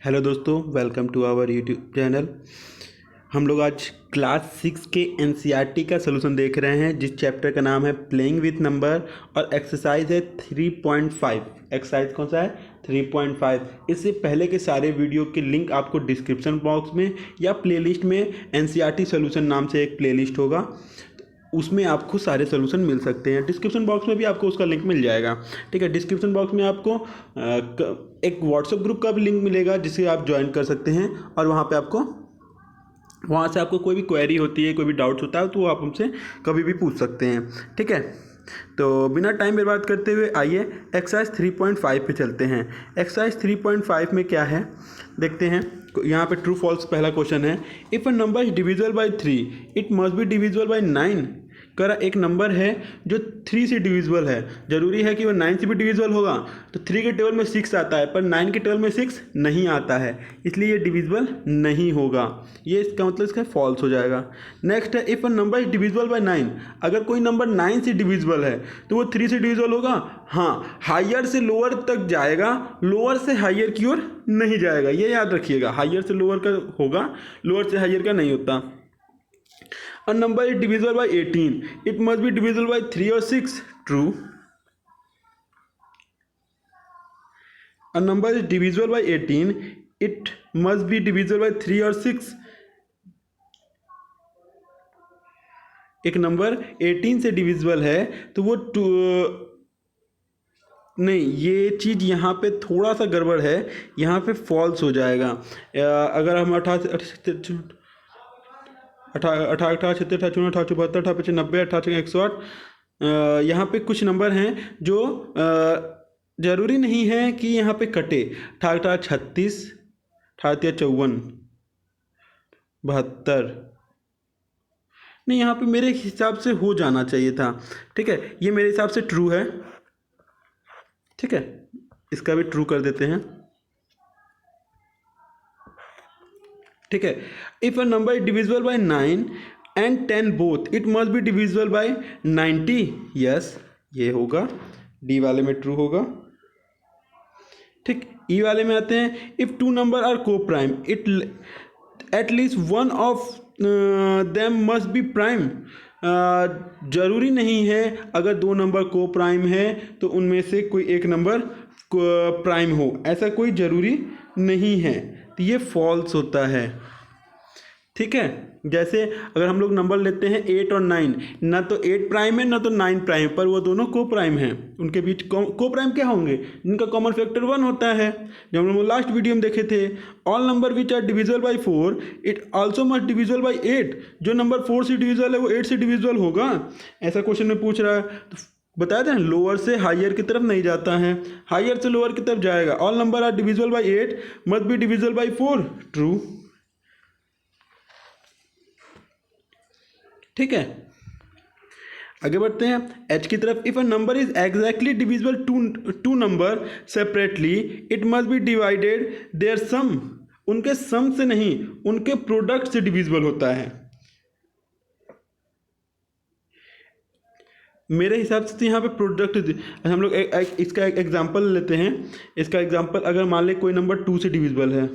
Hello दोस्तों, welcome to our YouTube channel. हम लोग आज क्लास 6 के एनसीईआरटी का सलूशन देख रहे हैं, जिस चैप्टर का नाम है प्लेइंग विथ नंबर और एक्सरसाइज है 3.5। एक्सरसाइज कौन सा है? 3.5। इससे पहले के सारे वीडियो के लिंक आपको डिस्क्रिप्शन बॉक्स में या प्लेलिस्ट में एनसीईआरटी सलूशन नाम से एक प्लेलिस्ट होगा, उसमें आपको सारे सलूशन मिल सकते हैं। डिस्क्रिप्शन बॉक्स में भी आपको उसका लिंक मिल जाएगा। ठीक है, डिस्क्रिप्शन बॉक्स में आपको एक व्हाट्सएप ग्रुप का भी लिंक मिलेगा, जिसे आप ज्वाइन कर सकते हैं और वहाँ से आपको कोई भी क्वेरी होती है, कोई भी डाउट्स होता है, तो आप हमसे कभी भी पूछ सकते हैं। ठीक है, तो बिना टाइम बर्बाद करते हुए आइए एक्सरसाइज 3.5 पे चलते हैं। एक्सरसाइज 3.5 में क्या है देखते हैं। यहाँ पे ट्रू फॉल्स पहला क्वेश्चन है। If a number is divisible by 3 it must be divisible bye 9। करा एक नंबर है जो 3 से डिविजिबल है, जरूरी है कि वो 9 से भी डिविजिबल होगा। तो 3 के टेबल में 6 आता है, पर 9 के टेबल में 6 नहीं आता है, इसलिए ये डिविजिबल नहीं होगा। ये इसका मतलब इसका फॉल्स हो जाएगा। नेक्स्ट है, if a number is divisible by 9। अगर कोई नंबर 9 से डिविजिबल है तो वो 3 से डिविजिबल होगा। हाँ, हायर से लोअर तक जाएगा, लोअर से हायर की ओर नहीं जाएगा। ये याद रखिएगा, हायर से लोअर का होगा, लोअर से हायर का नहीं होता। A number is divisible by 18. It must be divisible by 3 or 6. True. A number is divisible by 18. It must be divisible by 3 or 6. एक नंबर 18 से डिविजिबल है तो वो नहीं, ये चीज़ यहाँ पे थोड़ा सा गड़बड़ है, यहाँ पे फॉल्स हो जाएगा। अगर हम 108 यहाँ पे कुछ नंबर हैं जो ज़रूरी नहीं है कि यहाँ पे कटे। 36, 54, 72 नहीं, यहाँ पे मेरे हिसाब से हो जाना चाहिए था। ठीक है, ये मेरे हिसाब से ट्रू है। ठीक है, इसका भी ट्रू कर देते हैं। ठीक है, if a number is divisible by 9 and 10 both it must be divisible bye 90। Yes, ये होगा, डी वाले में ट्रू होगा। ठीक, ई वाले में आते हैं। इफ़ टू नंबर आर को prime it at least one of them must be prime. जरूरी नहीं है अगर दो नंबर को प्राइम है तो उनमें से कोई एक नंबर प्राइम हो, ऐसा कोई ज़रूरी नहीं है, तो ये फॉल्स होता है। ठीक है, जैसे अगर हम लोग नंबर लेते हैं 8 और 9, ना तो 8 प्राइम है ना तो 9 प्राइम, पर वो दोनों को प्राइम हैं। उनके बीच को प्राइम क्या होंगे? जिनका कॉमन फैक्टर 1 होता है, जब हम लोग लास्ट वीडियो में देखे थे। All number which are divisible by 4 it also must divisible by 8। जो नंबर 4 से डिविजिबल है वो 8 से डिविजिबल होगा, ऐसा क्वेश्चन में पूछ रहा है। तो बताया था, लोअर से हायर की तरफ नहीं जाता है, हायर से लोअर की तरफ जाएगा। All number are divisible by 8 must be divisible by 4। True. ठीक है, आगे बढ़ते हैं एच की तरफ। If a number is exactly divisible to number separately it must be divided their sum. उनके सम से नहीं, उनके प्रोडक्ट से डिविजिबल होता है। मेरे हिसाब से यहाँ पे प्रोडक्ट हम लोग इसका एक एग्जांपल लेते हैं। इसका एग्जांपल, अगर मान ले कोई नंबर 2 से डिविजिबल है,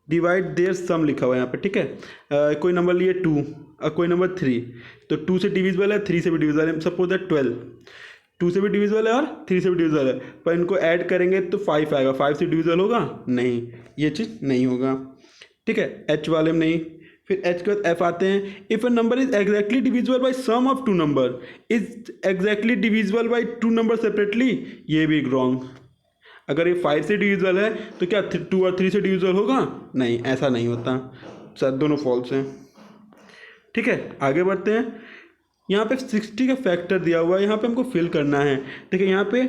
डिवाइड देयर सम लिखा हुआ है यहाँ पे। ठीक है, कोई नंबर लिए 2 और कोई नंबर 3, तो 2 से डिविजिबल है, 3 से भी डिविजिबल है। सपोज दैट 12 2 से भी डिविजिबल है और 3 से भी डिविजिबल है, पर इनको ऐड करेंगे तो 5 आएगा। 5 से डिविजिबल होगा नहीं, ये चीज़ नहीं होगा। ठीक है, एच वाले में नहीं। फिर एच के बाद एफ आते हैं। If a number is exactly divisible by some of 2 number is exactly divisible by 2 number separately, ये भी रॉन्ग। अगर ये 5 से डिविजिबल है तो क्या 2 और 3 से डिविजिबल होगा? नहीं, ऐसा नहीं होता। सर दोनों फॉल्स हैं। ठीक है, आगे बढ़ते हैं। यहाँ पे 60 का फैक्टर दिया हुआ है, यहाँ पे हमको फिल करना है। ठीक है, यहाँ पे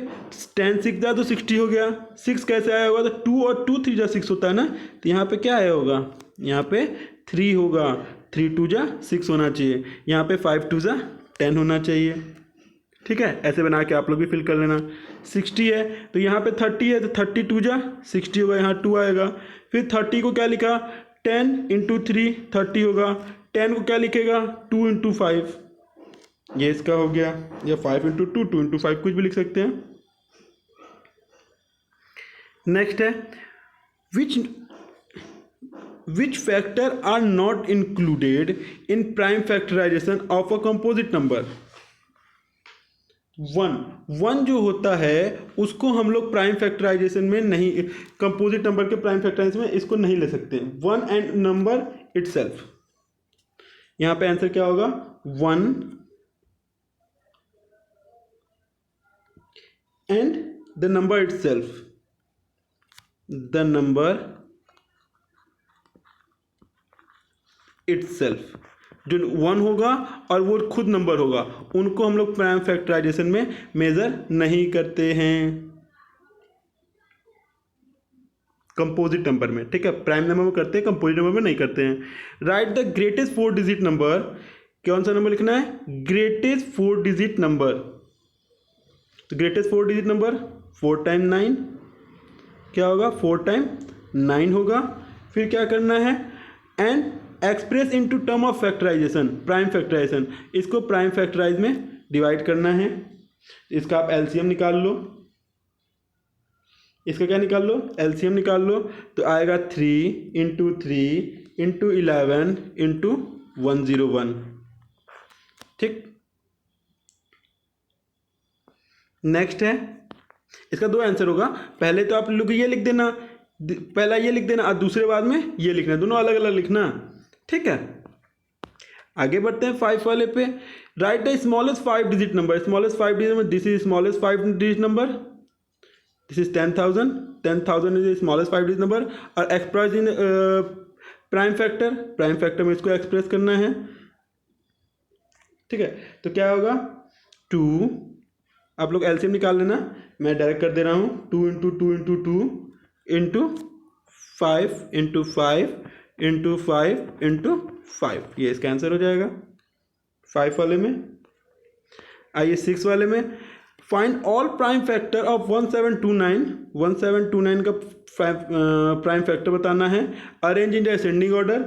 10 6 जा तो 60 हो गया। 6 कैसे आया होगा? तो 2 और 2 3 जा 6 होता है ना, तो यहाँ पे क्या आया होगा? यहाँ पे 3 होगा। 3 2 जा 6 होना चाहिए। यहाँ पे 5 2 जा 10 होना चाहिए। ठीक है, ऐसे बना के आप लोग भी फिल कर लेना। 60 है तो यहाँ पे 30 है, तो 32 जा 60 होगा, यहाँ 2 आएगा। फिर 30 को क्या लिखा? 10 × 3 30 होगा। 10 को क्या लिखेगा? 2 × 5, ये इसका हो गया। या 5 × 2 2 × 5 कुछ भी लिख सकते हैं। नेक्स्ट है, which factor are not included in prime factorization of a composite number? One जो होता है उसको हम लोग प्राइम फैक्टराइजेशन में नहीं, कंपोजिट नंबर के प्राइम फैक्टराइजेशन में इसको नहीं ले सकते। वन एंड नंबर इटसेल्फ, यहां पे आंसर क्या होगा? One and the number itself, the number itself, जो वन होगा और वो खुद नंबर होगा, उनको हम लोग प्राइम फैक्टराइजेशन में मेजर नहीं करते हैं कंपोजिट नंबर में। ठीक है, प्राइम नंबर में करते हैं, कंपोजिट नंबर में नहीं करते हैं। Right the greatest 4 digit number, कौन सा नंबर लिखना है? Greatest 4 digit number. तो ग्रेटेस्ट 4 डिजिट नंबर 4 टाइम 9 क्या होगा? 4 टाइम 9 होगा। फिर क्या करना है? And express into term of factorization, prime factorization, इसको प्राइम फैक्टराइज में डिवाइड करना है। इसका आप एलसीएम निकाल लो, इसका क्या निकाल लो? एलसीएम निकाल लो। तो आएगा 3 इंटू 3 इंटू 11 इंटू 101। ठीक, नेक्स्ट है, इसका 2 आंसर होगा। पहले तो आप लोग ये लिख देना, पहला ये लिख देना और दूसरे बाद में ये लिखना, दोनों अलग अलग लिखना। ठीक है, आगे बढ़ते हैं 5 वाले पे। Right the smallest 5 digit number, smallest 5 digit number, this is smallest 5 digit number, this is 10,000, 10,000 is smallest 5 digit number और express in prime factor, prime factor में इसको एक्सप्रेस करना है। ठीक है, तो क्या होगा? 2, आप लोग एलसीएम निकाल लेना, मैं डायरेक्ट कर दे रहा हूँ। 2 into 2 into 2 into 5 into 5 into 5 into 5, ये इसका आंसर हो जाएगा 5 वाले में। आइए 6 वाले में, find all prime factor of 1729, 1729 का प्राइम फैक्टर बताना है। Arrange in the ascending order,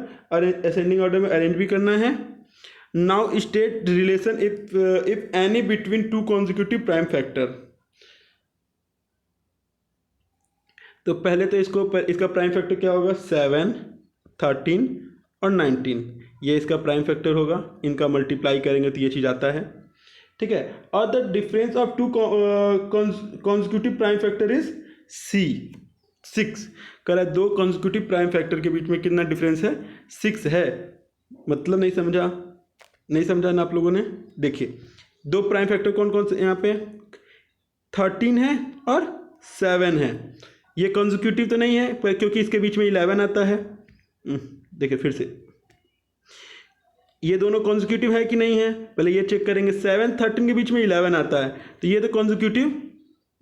ascending order में अरेंज भी करना है। Now state relation if any between 2 consecutive prime factor. तो पहले तो इसका प्राइम फैक्टर क्या होगा? 7, 13 और 19, ये इसका प्राइम फैक्टर होगा। इनका मल्टीप्लाई करेंगे तो ये चीज़ आता है। ठीक है, और the difference of 2 consecutive prime factor is 6। कह रहा है 2 कॉन्जिक्यूटिव प्राइम फैक्टर के बीच में कितना डिफरेंस है? 6 है। मतलब नहीं समझा? नहीं समझा ना आप लोगों ने? देखिए 2 प्राइम फैक्टर कौन कौन से यहाँ पे? 13 है और 7 है। ये कॉन्जिक्यूटिव तो नहीं है क्योंकि इसके बीच में 11 आता है। देखिए फिर से, ये दोनों कॉन्जिक्यूटिव है कि नहीं है? पहले ये चेक करेंगे। 7, 13 के बीच में 11 आता है, तो ये तो कॉन्जिक्यूटिव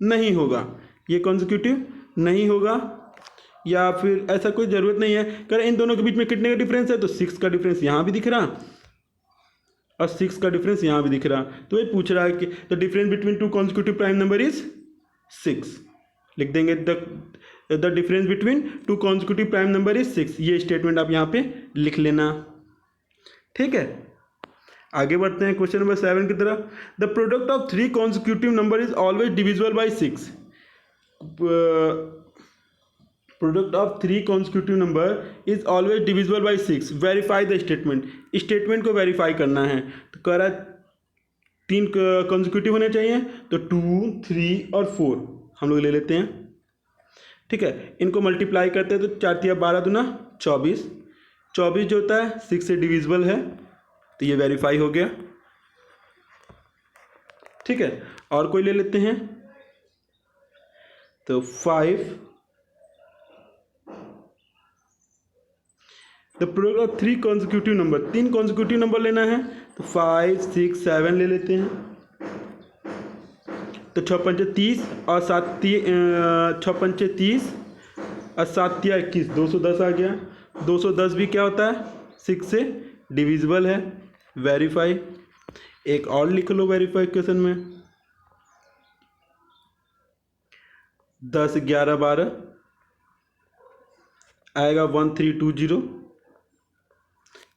नहीं होगा, ये कॉन्जिक्यूटिव नहीं होगा, या फिर ऐसा कोई ज़रूरत नहीं है। कर इन दोनों के बीच में कितने का डिफरेंस है? तो 6 का डिफरेंस यहाँ भी दिख रहा और 6 का डिफरेंस यहाँ भी दिख रहा। तो ये पूछ रहा है कि the difference between 2 consecutive prime number is 6। लिख देंगे the difference between 2 consecutive prime number is 6। ये स्टेटमेंट आप यहाँ पे लिख लेना। ठीक है, आगे बढ़ते हैं क्वेश्चन नंबर 7 की तरफ। The product of 3 consecutive number is always divisible by 6। Product of 3 consecutive number is always divisible by 6। Verify the statement, statement को वेरीफाई करना है। तो कह रहा है 3 कॉन्जिक्यूटिव होने चाहिए, तो 2, 3 और 4 हम लोग ले लेते हैं। ठीक है, इनको मल्टीप्लाई करते हैं तो 4 तिया 12 दूना 24, 24 जो होता है 6 से डिविजिबल है, तो ये वेरीफाई हो गया। ठीक है, और कोई ले लेते हैं, तो 5। The product of 3 consecutive number, 3 consecutive number लेना है, तो 5, 6, 7 ले लेते हैं। तो 6 पंचे 30 और 6 पंचे 30 और 7 तिया 21, 210 आ गया। 210 भी क्या होता है? 6 से डिविजिबल है, वेरीफाई। एक और लिख लो वेरीफिकेशन में, 10, 11, 12 आएगा 1320।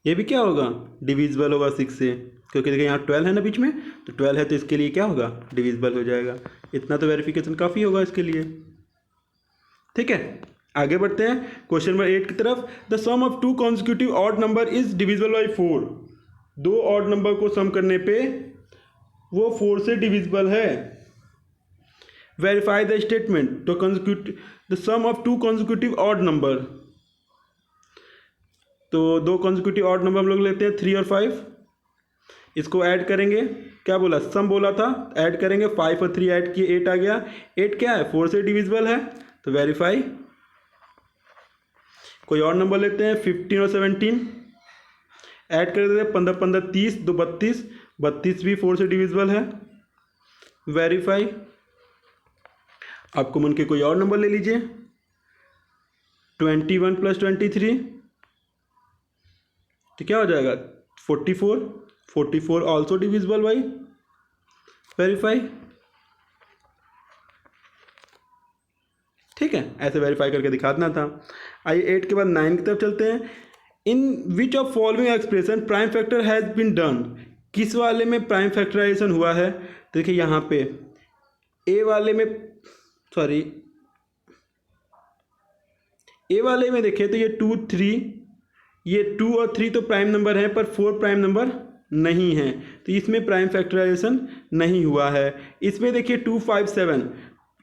ये भी क्या होगा? डिविजिबल होगा 6 से, क्योंकि देखिए यहाँ 12 है ना बीच में, तो 12 है तो इसके लिए क्या होगा? डिविजिबल हो जाएगा। इतना तो वेरिफिकेशन काफ़ी होगा इसके लिए। ठीक है, आगे बढ़ते हैं क्वेश्चन नंबर 8 की तरफ। The sum of two consecutive odd number is divisible by 4। दो ऑड नंबर को सम करने पे वो 4 से डिविजिबल है। Verify the statement. तो the sum of two consecutive odd number, तो दो कॉन्जिक्यूटिव ऑड नंबर हम लोग लेते हैं 3 और 5, इसको ऐड करेंगे। क्या बोला, सम बोला था, ऐड करेंगे, 5 और 3 ऐड किए 8 आ गया। 8 क्या है, 4 से डिविजिबल है, तो वेरीफाई। कोई और नंबर लेते हैं 15 और 17, ऐड कर देते हैं, 15 15 30, 2 32, 32 भी 4 से डिविजिबल है, वेरीफाई। आपको मन के कोई और नंबर ले लीजिए, 21 प्लस 23, तो क्या हो जाएगा 44, 44 ऑल्सो डिविजिबल बाई, वेरीफाई। ठीक है, ऐसे वेरीफाई करके दिखा देना था। आइए 8 के बाद 9 की तरफ चलते हैं। In which of following expression prime factor has been done. किस वाले में प्राइम फैक्टराइजेशन हुआ है, तो देखिए यहाँ पे ए वाले में, सॉरी ए वाले में देखें तो ये 2 3, ये 2 और 3 तो प्राइम नंबर है, पर 4 प्राइम नंबर नहीं है, तो इसमें प्राइम फैक्टराइजेशन नहीं हुआ है। इसमें देखिए 2 5 7,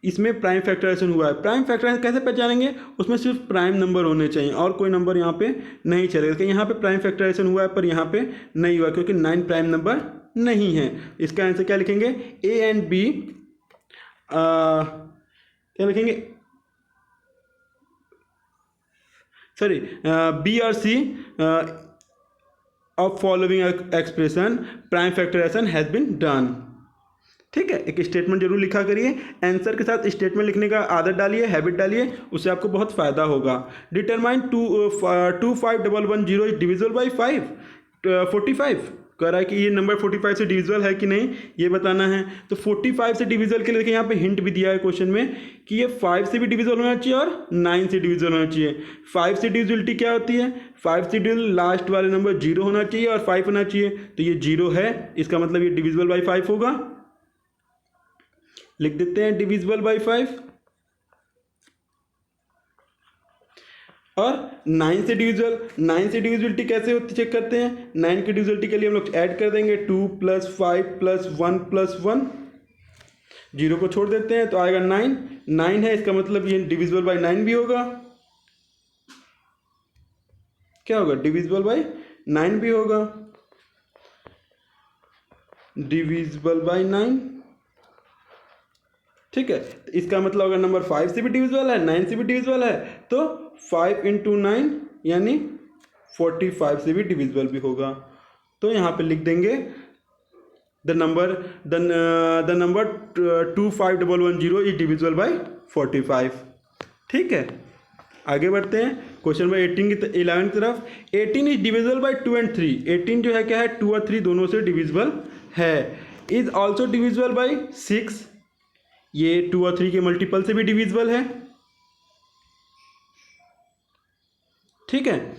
इसमें प्राइम फैक्टराइजेशन हुआ है। प्राइम फैक्टराइजेशन कैसे पहचानेंगे, उसमें सिर्फ प्राइम नंबर होने चाहिए और कोई नंबर यहाँ पे नहीं चलेगा। क्योंकि यहाँ पे प्राइम फैक्टराइजेशन हुआ है पर यहाँ पे नहीं हुआ, क्योंकि 9 प्राइम नंबर नहीं है। इसका आंसर क्या लिखेंगे, ए एंड बी, क्या लिखेंगे, सॉरी बी और C of following expression prime factorization has been done. ठीक है, एक स्टेटमेंट जरूर लिखा करिए, आंसर के साथ स्टेटमेंट लिखने का आदत डालिए, हैबिट डालिए, उससे आपको बहुत फ़ायदा होगा। डिटरमाइन 25110 इज डिविजिबल बाई 45 कह रहा है कि ये नंबर 45 से डिविजिबल है कि नहीं, ये बताना है। तो 45 से डिविजिबल के लिए देखिए यहाँ पे हिंट भी दिया है क्वेश्चन में कि ये 5 से भी डिविजिबल होना चाहिए और 9 से डिविजिबल होना चाहिए। 5 से डिविजिबिलिटी क्या होती है, 5 से डिविजिबल लास्ट वाले नंबर 0 होना चाहिए और 5 होना चाहिए, तो ये 0 है, इसका मतलब ये डिविजिबल बाई 5 होगा। लिख देते हैं डिविजिबल बाई 5। और 9 से डिविजिबिलिटी कैसे होती चेक करते हैं। 9 की डिविजिबिलिटी के लिए हम लोग ऐड कर देंगे 2 + 5 + 1 + 1, 0 को छोड़ देते हैं तो आएगा 9। 9 है, इसका मतलब ये डिविजिबल बाई 9 भी होगा। क्या होगा, डिविजिबल बाई 9 भी होगा, डिविजिबल बाई 9। ठीक है, तो इसका मतलब अगर नंबर 5 से भी डिविजिबल है, 9 से भी डिविजिबल है, तो 5 × 9 यानी 45 से भी डिविजिबल भी होगा। तो यहाँ पे लिख देंगे the number 25110 is divisible by 45। ठीक है, आगे बढ़ते हैं क्वेश्चन नंबर 11 की तरफ। 18 इज डिविजिबल बाई 2 और 3। 18 जो है क्या है, 2 और 3 दोनों से डिविजिबल है। इज ऑल्सो डिविजिबल बाई 6, ये 2 और 3 के मल्टीपल से भी डिविजिबल है। ठीक है,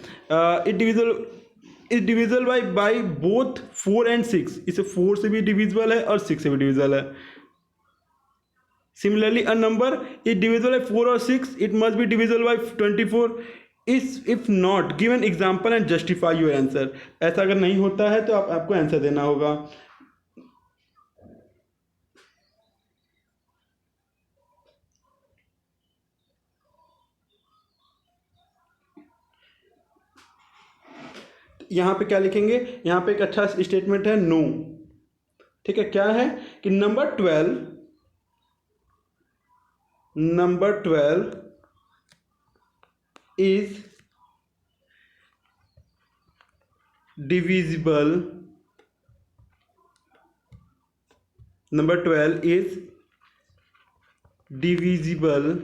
इज डिविजिबल बाई बोथ 4 और 6। इसे 4 से भी डिविजिबल है और 6 से भी डिविजिबल है। Similarly a number is divisible by 4 और 6, it must be divisible by 24। If not give an example and justify your answer. ऐसा अगर नहीं होता है तो आपको आंसर देना होगा। यहाँ पे क्या लिखेंगे, यहाँ पे एक अच्छा स्टेटमेंट है नो। ठीक है, क्या है कि number 12 is divisible, number 12 is divisible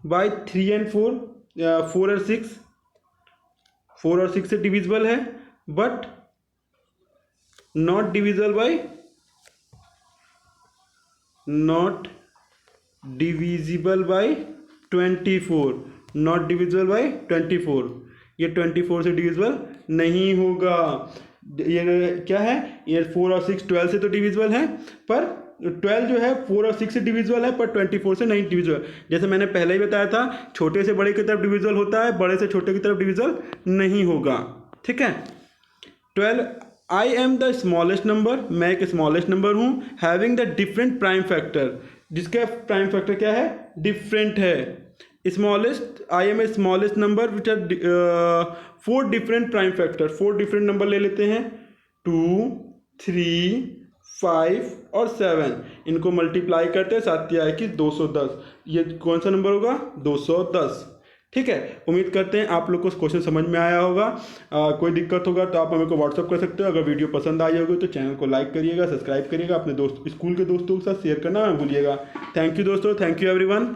by 3 और 4, 4 और 6, 4 और 6 से डिविजिबल है, but not divisible by 24, not divisible by 24। ये 24 से डिविजिबल नहीं होगा। ये क्या है, ये 4 और 6 12 से तो डिविजिबल है पर 12 जो है 4 और 6 से डिविजिबल है, पर 24 से नहीं डिविजिबल। जैसे मैंने पहले ही बताया था, छोटे से बड़े की तरफ डिविजिबल होता है, बड़े से छोटे की तरफ डिविजिबल नहीं होगा। ठीक है। 12, I am the smallest number, मैं एक स्मॉलेस्ट नंबर हूँ, having the different prime factor, जिसका प्राइम फैक्टर क्या है, डिफरेंट है। Smallest, I am a smallest number which are 4 different prime factor, 4 different number ले लेते हैं, 2, 3, 5 और 7, इनको मल्टीप्लाई करते हैं, साथ ही आए कि 210। ये कौन सा नंबर होगा, 210। ठीक है। उम्मीद करते हैं आप लोग को क्वेश्चन समझ में आया होगा। कोई दिक्कत होगा तो आप हमें को व्हाट्सअप कर सकते हो। अगर वीडियो पसंद आई होगी तो चैनल को लाइक करिएगा, सब्सक्राइब करिएगा, अपने दोस्त स्कूल के दोस्तों के साथ शेयर करना मत भूलिएगा। थैंक यू दोस्तों, थैंक यू एवरीवन।